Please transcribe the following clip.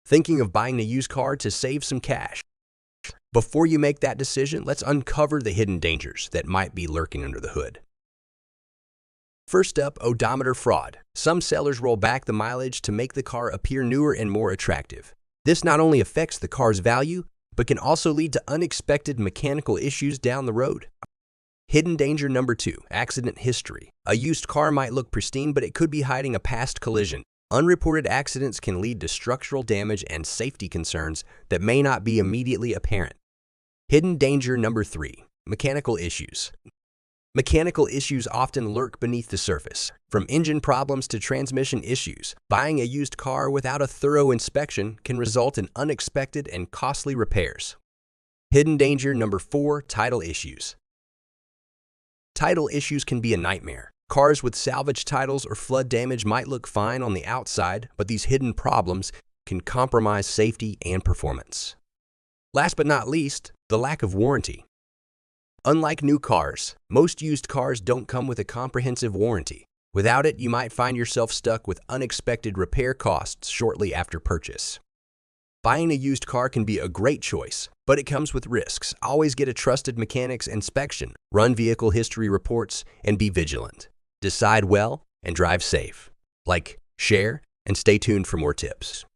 Thinking of buying a used car to save some cash? Before you make that decision, let's uncover the hidden dangers that might be lurking under the hood. First up, odometer fraud. Some sellers roll back the mileage to make the car appear newer and more attractive. This not only affects the car's value, but can also lead to unexpected mechanical issues down the road. Hidden danger number 2, accident history. A used car might look pristine, but it could be hiding a past collision. Unreported accidents can lead to structural damage and safety concerns that may not be immediately apparent. Hidden danger number 3, mechanical issues. Mechanical issues often lurk beneath the surface. From engine problems to transmission issues, buying a used car without a thorough inspection can result in unexpected and costly repairs. Hidden danger number 4, title issues. Title issues can be a nightmare. Cars with salvage titles or flood damage might look fine on the outside, but these hidden problems can compromise safety and performance. Last but not least, the lack of warranty. Unlike new cars, most used cars don't come with a comprehensive warranty. Without it, you might find yourself stuck with unexpected repair costs shortly after purchase. Buying a used car can be a great choice, but it comes with risks. Always get a trusted mechanic's inspection, run vehicle history reports, and be vigilant. Decide well and drive safe. Like, share, and stay tuned for more tips.